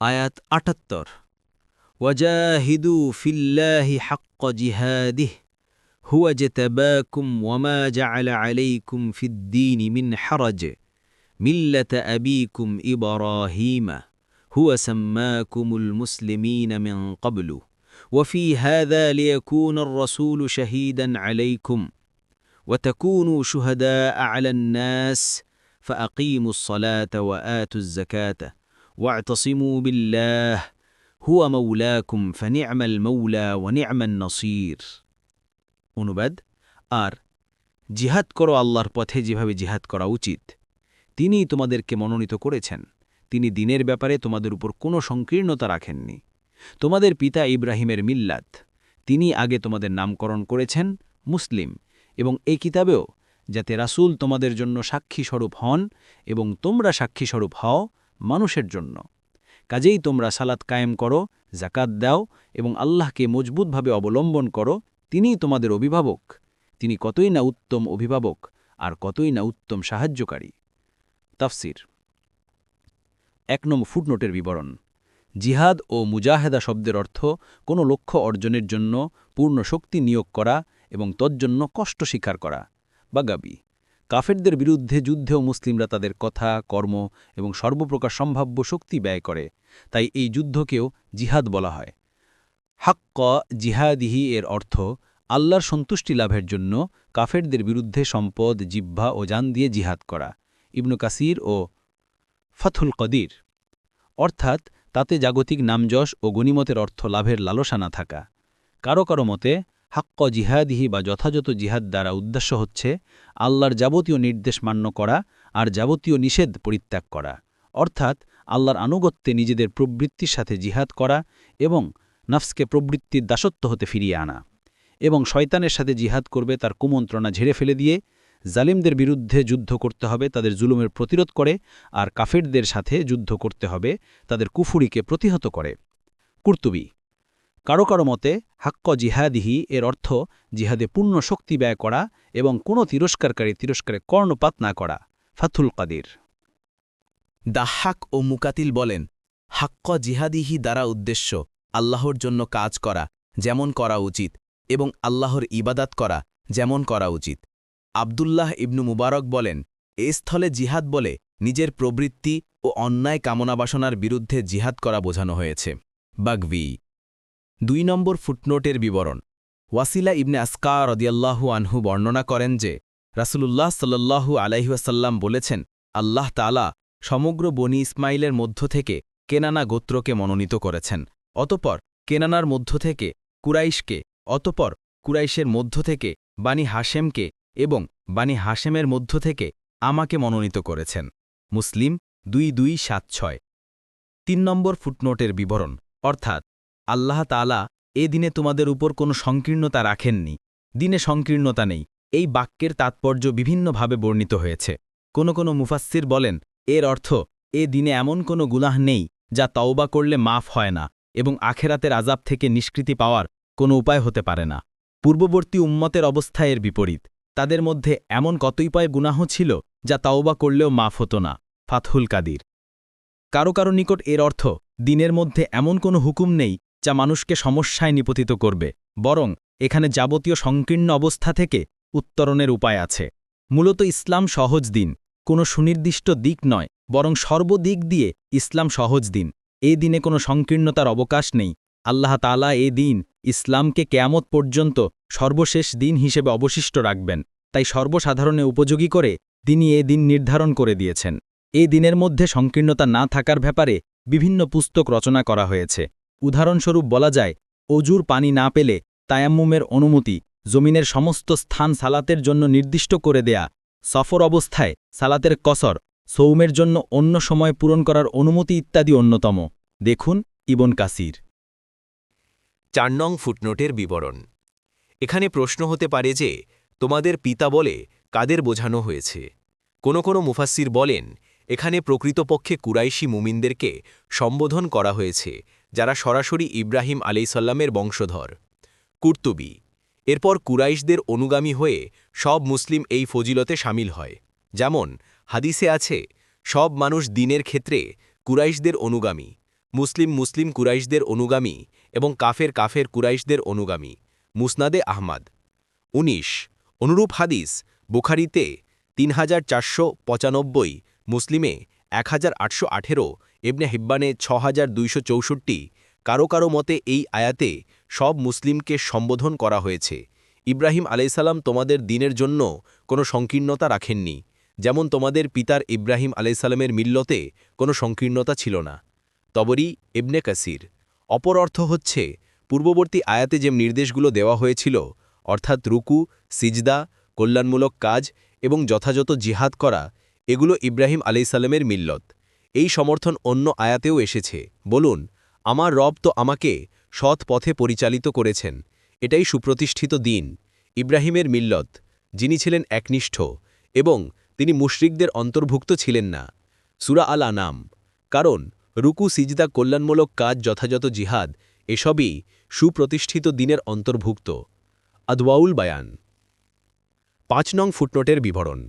আয়াত ৭৮ ওয়াজাহিদু ফিল্লাহি হাক্কা জিহাদিহ হুয়া জতাবাকুম ওয়ামা জাআলা আলাইকুম ফিদ্দীনি মিন হারাজ মিল্লাতা আবিকুম ইব্রাহিম হুয়া সাম্মাকুমুল মুসলিমিনা মিন ক্বাবলু ওয়াফি হাযা লিয়াকুনা আর-রাসূলু শাহীদান আলাইকুম وتكونوا شهداء على الناس فأقيموا الصلاة وآتوا الزكاة واعتصموا بالله هو مولاكم فنعم المولى ونعم النصير অনুবাদ আর জিহাদ করো আল্লাহর পথে যেভাবে জিহাদ করা উচিত তিনিই তোমাদেরকে মনোনীত করেছেন তিনি দ্বীনের ব্যাপারে তোমাদের উপর কোনো সংকীর্ণতা রাখেননি তোমাদের পিতা ইব্রাহিমের মিল্লাত তিনি আগে তোমাদের নামকরণ করেছেন মুসলিম এবং এই কিতাবেও যাতে রাসূল তোমাদের জন্য সাক্ষীস্বরূপ হন এবং তোমরা সাক্ষীস্বরূপ হও মানুষের জন্য কাজেই তোমরা সালাত কায়েম করো যাকাত দাও এবং আল্লাহকে মজবুতভাবে অবলম্বন করো তিনিই তোমাদের অভিভাবক তিনি কতই না উত্তম অভিভাবক আর কতই না উত্তম সাহায্যকারী তাফসির ১ নং ফুটনোটের বিবরণ জিহাদ ও মুজাহেদা শব্দের অর্থ কোনো লক্ষ্য অর্জনের জন্য পূর্ণ শক্তি নিয়োগ করা এবং তজ্জন্য কষ্ট স্বীকার করা বাগাবি কাফেরদের বিরুদ্ধে যুদ্ধেও মুসলিমরা তাদের কথা কর্ম এবং সর্বপ্রকার সম্ভাব্য শক্তি ব্যয় করে তাই এই যুদ্ধকেও জিহাদ বলা হয় হাক্ক জিহাদিহি এর অর্থ আল্লাহর সন্তুষ্টি লাভের জন্য কাফেরদের বিরুদ্ধে সম্পদ জিহ্বা ও জান দিয়ে জিহাদ করা ইবনু কাসির ও ফাথুল কদির অর্থাৎ তাতে জাগতিক নামযশ ও গনিমতের অর্থ লাভের লালসা না থাকা কারো কারো মতে হাক্ক জিহাদিহি বা যথাযথ জিহাদ দ্বারা উদ্দেশ্য হচ্ছে আল্লাহর যাবতীয় নির্দেশ মান্য করা আর যাবতীয় নিষেধ পরিত্যাগ করা অর্থাৎ আল্লাহর আনুগত্যে নিজেদের প্রবৃত্তির সাথে জিহাদ করা এবং নফসকে প্রবৃত্তির দাসত্ব হতে ফিরিয়ে আনা এবং শয়তানের সাথে জিহাদ করবে তার কুমন্ত্রণা ঝেড়ে ফেলে দিয়ে জালিমদের বিরুদ্ধে যুদ্ধ করতে হবে তাদের জুলুমের প্রতিরোধ করে আর কাফেরদের সাথে যুদ্ধ করতে হবে তাদের কুফুরিকে প্রতিহত করে কুর্তুবী কারো কারো মতে হাক্ক জিহাদিহি এর অর্থ জিহাদে পূর্ণ শক্তি ব্যয় করা এবং কোনো তিরস্কারে কর্ণপাত না করা ফাথুল কাদির দাহ্হাক ও মুকাতিল বলেন হাক্ক জিহাদিহি দ্বারা উদ্দেশ্য আল্লাহর জন্য কাজ করা যেমন করা উচিত এবং আল্লাহর ইবাদাত করা যেমন করা উচিত আবদুল্লাহ ইবনু মুবারক বলেন এ স্থলে জিহাদ বলে নিজের প্রবৃত্তি ও অন্যায় কামনাবাসনার বিরুদ্ধে জিহাদ করা বোঝানো হয়েছে বাগভি ২ নম্বর ফুটনোটের বিবরণ ওয়াসিলা ইবনে আসকা রদিয়াল্লাহু আনহু বর্ণনা করেন যে রাসূলুল্লাহ সাল্লাল্লাহু আলাইহি ওয়াসাল্লাম বলেছেন আল্লাহ তাআলা সমগ্র বনি ইসমাইলের মধ্য থেকে কেনানা গোত্রকে মনোনীত করেছেন অতঃপর কেনানার মধ্য থেকে কুরাইশকে অতঃপর কুরাইশের মধ্য থেকে বানি হাশেমকে এবং বানি হাশেমের মধ্য থেকে আমাকে মনোনীত করেছেন মুসলিম ২২৭৬ ৩ নম্বর ফুটনোটের বিবরণ অর্থাৎ আল্লাহ তাআলা এ দিনে তোমাদের উপর কোনো সংকীর্ণতা রাখেননি দিনে সংকীর্ণতা নেই এই বাক্যের তাৎপর্য বিভিন্নভাবে বর্ণিত হয়েছে কোনো মুফাসসির বলেন এর অর্থ এ দিনে এমন কোনো গুনাহ নেই যা তওবা করলে মাফ হয় না এবং আখেরাতের আযাব থেকে নিষ্কৃতি পাওয়ার কোনো উপায় হতে পারে না পূর্ববর্তী উম্মতের অবস্থা এর বিপরীত তাদের মধ্যে এমন কতিপয় গুনাহ ছিল যা তওবা করলেও মাফ হতো না ফাথহুল কাদির কারো কারো নিকট এর অর্থ দিনের মধ্যে এমন কোনো হুকুম নেই যা মানুষকে সমস্যায় নিপতিত করবে বরং এখানে যাবতীয় সংকীর্ণ অবস্থা থেকে উত্তরণের উপায় আছে মূলত ইসলাম সহজ দিন কোনো সুনির্দিষ্ট দিক নয় বরং সর্বদিক দিয়ে ইসলাম সহজ দিন এ দিনে কোনো সংকীর্ণতার অবকাশ নেই আল্লাহ তাআলা এ দিন ইসলামকে কেয়ামত পর্যন্ত সর্বশেষ দিন হিসেবে অবশিষ্ট রাখবেন তাই সর্বসাধারণে উপযোগী করে তিনি এ দিন নির্ধারণ করে দিয়েছেন এই দিনের মধ্যে সংকীর্ণতা না থাকার ব্যাপারে বিভিন্ন পুস্তক রচনা করা হয়েছে উদাহরণস্বরূপ বলা যায় অজুর পানি না পেলে তায়াম্মুমের অনুমতি জমিনের সমস্ত স্থান সালাতের জন্য নির্দিষ্ট করে দেয়া সফর অবস্থায় সালাতের কসর সৌমের জন্য অন্য সময় পূরণ করার অনুমতি ইত্যাদি অন্যতম দেখুন ইবন কাসির ৪ নং ফুটনোটের বিবরণ এখানে প্রশ্ন হতে পারে যে তোমাদের পিতা বলে কাদের বোঝানো হয়েছে কোনো মুফাসসির বলেন এখানে প্রকৃতপক্ষে কুরাইশি মুমিনদেরকে সম্বোধন করা হয়েছে যারা সরাসরি ইব্রাহিম আলাইহিসসালামের বংশধর কুর্তুবী এরপর কুরাইশদের অনুগামী হয়ে সব মুসলিম এই ফজিলতে শামিল হয় যেমন হাদিসে আছে সব মানুষ দ্বীনের ক্ষেত্রে কুরাইশদের অনুগামী মুসলিম কুরাইশদের অনুগামী এবং কাফের কুরাইশদের অনুগামী, মুসনাদে আহমাদ। ১৯ অনুরূপ হাদিস বুখারীতে ৩৪৯৫, মুসলিমে ১৮১৮, ইবনে হিব্বানে ৬২৬৪। কারো মতে এই আয়াতে সব মুসলিমকে সম্বোধন করা হয়েছে। ইব্রাহিম আলাইসাল্লাম তোমাদের দিনের জন্য কোনো সংকীর্ণতা রাখেননি, যেমন তোমাদের পিতার ইব্রাহিম আলাইসাল্লামের মিল্লতে কোনো সংকীর্ণতা ছিল না। তবরি, ইবনে কাসির। অপর অর্থ হচ্ছে, পূর্ববর্তী আয়াতে যে নির্দেশগুলো দেওয়া হয়েছিল, অর্থাৎ রুকু, সিজদা, কল্যাণমূলক কাজ এবং যথাযথ জিহাদ করা, এগুলো ইব্রাহিম আলাইসাল্লামের মিল্লত। এই সমর্থন অন্য আয়াতেও এসেছে। বলুন, আমার রব তো আমাকে সৎ পথে পরিচালিত করেছেন, এটাই সুপ্রতিষ্ঠিত দিন, ইব্রাহিমের মিল্লত, যিনি ছিলেন একনিষ্ঠ এবং তিনি মুশরিকদের অন্তর্ভুক্ত ছিলেন না। সূরা আল আনাম। কারণ রুকু, সিজদা, কল্যাণমূলক কাজ, যথাযথ জিহাদ, এসবই সুপ্রতিষ্ঠিত দিনের অন্তর্ভুক্ত। আদওয়াউল বায়ান। ৫ নং ফুটনোটের বিবরণ।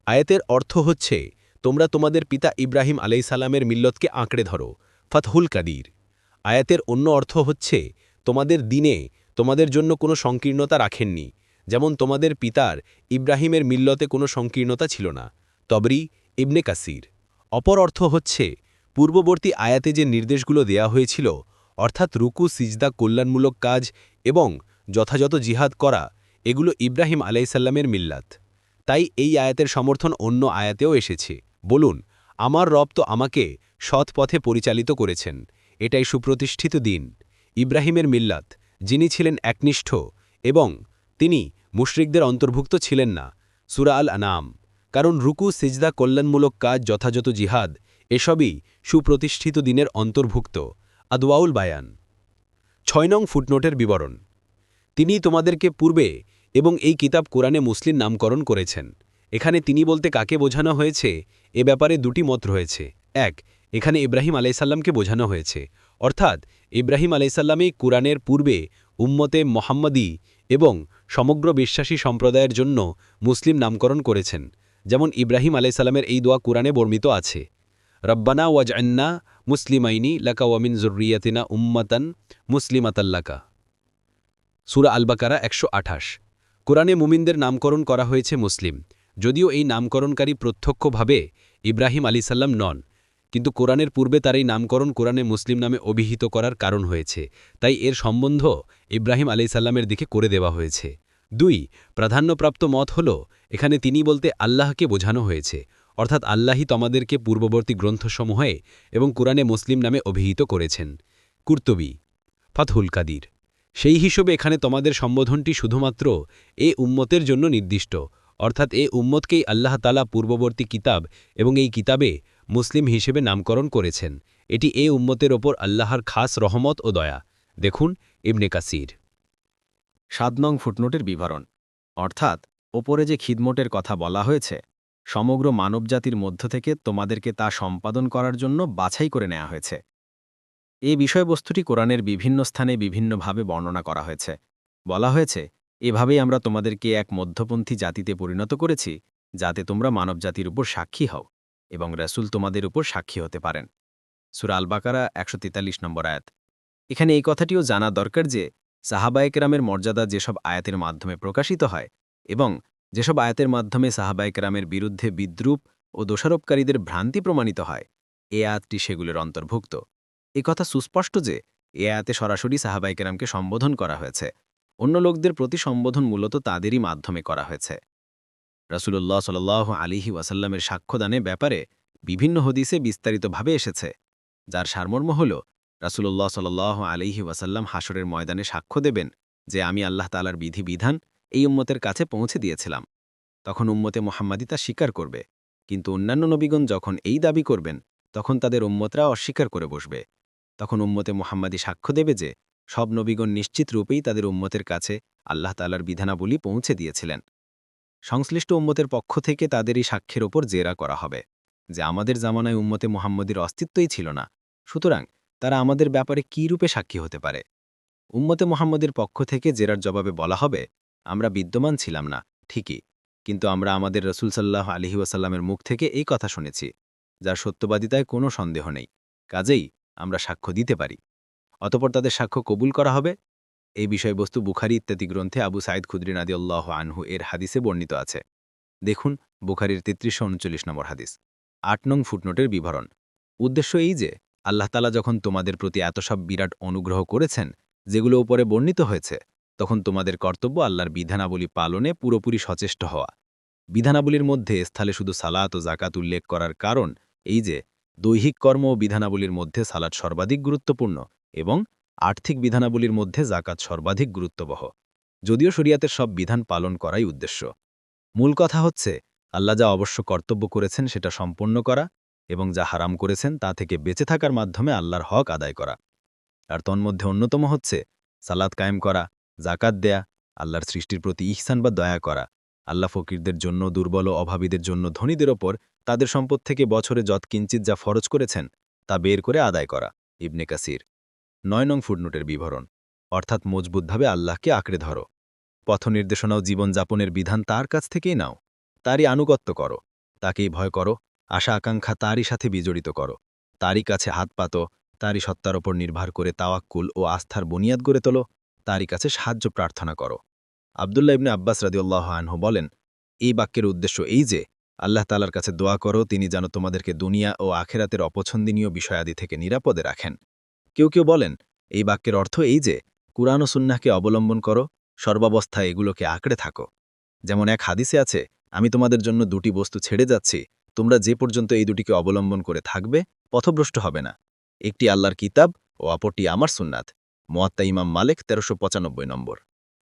আয়াতের অর্থ হচ্ছে, তোমরা তোমাদের পিতা ইব্রাহিম আলাইসাল্লামের মিল্লতকে আঁকড়ে ধরো। ফাতহুল কাদির। আয়াতের অন্য অর্থ হচ্ছে, তোমাদের দিনে তোমাদের জন্য কোনো সংকীর্ণতা রাখেননি, যেমন তোমাদের পিতার ইব্রাহিমের মিল্লতে কোনো সংকীর্ণতা ছিল না। তবরি, ইবনে কাসির। অপর অর্থ হচ্ছে, পূর্ববর্তী আয়াতে যে নির্দেশগুলো দেয়া হয়েছিল, অর্থাৎ রুকু, সিজদা, কল্যাণমূলক কাজ এবং যথাযথ জিহাদ করা, এগুলো ইব্রাহিম আলাইসাল্লামের মিল্লাত। তাই এই আয়াতের সমর্থন অন্য আয়াতেও এসেছে। বলুন, আমার রব তো আমাকে সৎ পথে পরিচালিত করেছেন, এটাই সুপ্রতিষ্ঠিত দিন, ইব্রাহিমের মিল্লাত, যিনি ছিলেন একনিষ্ঠ এবং তিনি মুশরিকদের অন্তর্ভুক্ত ছিলেন না। সূরা আল আনাম। কারণ রুকু, সিজদা, কল্যাণমূলক কাজ, যথাযথ জিহাদ, এসবই সুপ্রতিষ্ঠিত দিনের অন্তর্ভুক্ত। আদওয়াউল বায়ান। ৬ নং ফুটনোটের বিবরণ। তিনি তোমাদেরকে পূর্বে এবং এই কিতাব কোরআনে মুসলিম নামকরণ করেছেন। এখানে তিনি বলতে কাকে বোঝানো হয়েছে, এ ব্যাপারে দুটি মত রয়েছে। এক, এখানে ইব্রাহিম আলাইসাল্লামকে বোঝানো হয়েছে, অর্থাৎ ইব্রাহিম আলাইসাল্লামই কুরআনের পূর্বে উম্মতে মোহাম্মদী এবং সমগ্র বিশ্বাসী সম্প্রদায়ের জন্য মুসলিম নামকরণ করেছেন। যেমন ইব্রাহিম আলাইসাল্লামের এই দোয়া কুরআনে বর্ণিত আছে, রব্বানা ওয়াজআন্না মুসলিমাইনি লাকা ওয়ামিন যুররিয়াতিনা উম্মাতান মুসলিমাতাল্লাকা। সূরা আল বাকারা ১২৮। কোরআনে মুমিনদের নামকরণ করা হয়েছে মুসলিম, যদিও এই নামকরণকারী প্রত্যক্ষভাবে ইব্রাহিম আলাইসাল্লাম নন, কিন্তু কোরআনের পূর্বে তার এই নামকরণ কোরআনে মুসলিম নামে অভিহিত করার কারণ হয়েছে, তাই এর সম্বন্ধ ইব্রাহিম আলাইসাল্লামের দিকে করে দেওয়া হয়েছে। ২, প্রাধান্যপ্রাপ্ত মত হল, এখানে তিনি বলতে আল্লাহকে বোঝানো হয়েছে, অর্থাৎ আল্লাহই তোমাদেরকে পূর্ববর্তী গ্রন্থসমূহে এবং কোরআনে মুসলিম নামে অভিহিত করেছেন। কুরতুবী। ফাতহুল কাদির। সেই হিসেবে এখানে তোমাদের সম্বোধনটি শুধুমাত্র এ উম্মতের জন্য নির্দিষ্ট, অর্থাৎ এ উম্মতকেই আল্লাহ তাআলা পূর্ববর্তী কিতাব এবং এই কিতাবে মুসলিম হিসেবে নামকরণ করেছেন। এটি এ উম্মতের ওপর আল্লাহর খাস রহমত ও দয়া। দেখুন ইবনে কাসির। ৭ নং ফুটনোটের বিবরণ। অর্থাৎ ওপরে যে খিদমতের কথা বলা হয়েছে, সমগ্র মানবজাতির মধ্য থেকে তোমাদেরকে তা সম্পাদন করার জন্য বাছাই করে নেওয়া হয়েছে। এই বিষয়বস্তুটি কোরআনের বিভিন্ন স্থানে বিভিন্নভাবে বর্ণনা করা হয়েছে। বলা হয়েছে, এভাবেই আমরা তোমাদেরকে এক মধ্যপন্থী জাতিতে পরিণত করেছি, যাতে তোমরা মানবজাতির উপর সাক্ষী হও এবং রাসূল তোমাদের উপর সাক্ষী হতে পারেন। সূরা আল বাকারা ১৪৩ নম্বর আয়াত। এখানে এই কথাটিও জানা দরকার যে সাহাবায়ে কেরামের মর্যাদা যেসব আয়াতের মাধ্যমে প্রকাশিত হয় এবং যেসব আয়াতের মাধ্যমে সাহাবায়ে কেরামের বিরুদ্ধে বিদ্রূপ ও দোষারোপকারীদের ভ্রান্তি প্রমাণিত হয়, এ আয়াতটি সেগুলোর অন্তর্ভুক্ত। এ কথা সুস্পষ্ট যে এ আয়াতে সরাসরি সাহাবায়ে কেরামকে সম্বোধন করা হয়েছে, অন্য লোকদের প্রতি সম্বোধন মূলত তাদেরই মাধ্যমে করা হয়েছে। রাসূলুল্লাহ সাল্লাল্লাহু আলাইহি ওয়াসাল্লামের সাক্ষ্যদানে ব্যাপারে বিভিন্ন হদিসে বিস্তারিতভাবে এসেছে, যার সারমর্ম হল, রাসূলুল্লাহ সাল্লাল্লাহু আলাইহি ওয়াসাল্লাম হাসরের ময়দানে সাক্ষ্য দেবেন যে আমি আল্লাহ তাআলার বিধিবিধান এই উম্মতের কাছে পৌঁছে দিয়েছিলাম। তখন উম্মতে মুহাম্মাদী তা স্বীকার করবে, কিন্তু অন্যান্য নবীগণ যখন এই দাবি করবেন, তখন তাদের উম্মতরা অস্বীকার করে বসবে। তখন উম্মতে মুহাম্মাদী সাক্ষ্য দেবে যে সব নবীগণ নিশ্চিত রূপেই তাদের উম্মতের কাছে আল্লাহ তাআলার বিধানাবলী পৌঁছে দিয়েছিলেন। সংশ্লিষ্ট উম্মতের পক্ষ থেকে তাদের এই সাক্ষ্যের ওপর জেরা করা হবে যে আমাদের জামানায় উম্মতে মুহাম্মাদীর অস্তিত্বই ছিল না, সুতরাং তারা আমাদের ব্যাপারে কী রূপে সাক্ষী হতে পারে। উম্মতে মুহাম্মাদের পক্ষ থেকে জেরার জবাবে বলা হবে, আমরা বিদ্যমান ছিলাম না ঠিকই, কিন্তু আমরা আমাদের রাসূল সাল্লাল্লাহু আলাইহি ওয়াসাল্লামের মুখ থেকে এই কথা শুনেছি, যার সত্যবাদিতায় কোনো সন্দেহ নেই। কাজেই আমরা সাক্ষ্য দিতে পারি। অতঃপর তাদের সাক্ষ্য কবুল করা হবে। এই বিষয়বস্তু বুখারী ইত্যাদি গ্রন্থে আবু সাঈদ খুদরি রাদিয়াল্লাহু আনহু এর হাদিসে বর্ণিত আছে। দেখুন বুখারীর ৩৩39 নম্বর হাদিস। ৮ নং ফুটনোটের বিবরণ। উদ্দেশ্য এই যে আল্লাহ তাআলা যখন তোমাদের প্রতি এত সব বিরাট অনুগ্রহ করেছেন, যেগুলো উপরে বর্ণিত হয়েছে, তখন তোমাদের কর্তব্য আল্লাহর বিধানাবলী পালনে পুরোপুরি সচেষ্ট হওয়া। বিধানাবলীর মধ্যে স্থলে শুধু সালাত ও জাকাত উল্লেখ করার কারণ এই যে দৈহিক কর্ম ও বিধানাবলীর মধ্যে সালাত সর্বাধিক গুরুত্বপূর্ণ এবং আর্থিক বিধানাবলীর মধ্যে জাকাত সর্বাধিক গুরুত্ববহ। যদিও শরিয়াতের সব বিধান পালন করাই উদ্দেশ্য, মূল কথা হচ্ছে আল্লাহ যা অবশ্য কর্তব্য করেছেন সেটা সম্পন্ন করা এবং যা হারাম করেছেন তা থেকে বেঁচে থাকার মাধ্যমে আল্লাহর হক আদায় করা। আর তন্মধ্যে অন্যতম হচ্ছে সালাত কায়েম করা, জাকাত দেয়া, আল্লাহর সৃষ্টির প্রতি ইহসান বা দয়া করা, আল্লাহ ফকিরদের জন্য, দুর্বল ও অভাবীদের জন্য ধনীদের ওপর তাদের সম্পদ থেকে বছরে যৎকিঞ্চিৎ যা ফরজ করেছেন তা বের করে আদায় করা। ইবনে কাসির। ৯ নং ফুটনোটের বিবরণ। অর্থাৎ মজবুতভাবে আল্লাহকে আঁকড়ে ধরো। পথ নির্দেশনা ও জীবনযাপনের বিধান তার কাছ থেকেই নাও, তারই আনুগত্য করো, তাকেই ভয় করো, আশা আকাঙ্ক্ষা তারই সাথে বিজড়িত করো, তারই কাছে হাত পাতো, তারই সত্তার ওপর নির্ভর করে তাওয়াক্কুল ও আস্থার বুনিয়াদ গড়ে তোলো, তারই কাছে সাহায্য প্রার্থনা করো। আব্দুল্লাহ ইবনে আব্বাস রাদিয়াল্লাহু আনহু বলেন, এই বাক্যের উদ্দেশ্য এই যে আল্লাহ তাআলার কাছে দোয়া করো তিনি যেন তোমাদেরকে দুনিয়া ও আখেরাতের অপছন্দনীয় বিষয়াদি থেকে নিরাপদে রাখেন। কেউ কেউ বলেন, এই বাক্যের অর্থ এই যে কুরআন ও সুন্নাহকে অবলম্বন করো, সর্বাবস্থায় এগুলোকে আঁকড়ে থাকো। যেমন এক হাদিসে আছে, আমি তোমাদের জন্য দুটি বস্তু ছেড়ে যাচ্ছি, তোমরা যে পর্যন্ত এই দুটিকে অবলম্বন করে থাকবে পথভ্রষ্ট হবে না। একটি আল্লাহর কিতাব ও অপরটি আমার সুন্নাত। মুয়াত্তা ইমাম মালিক ১৩৯৫ নম্বর।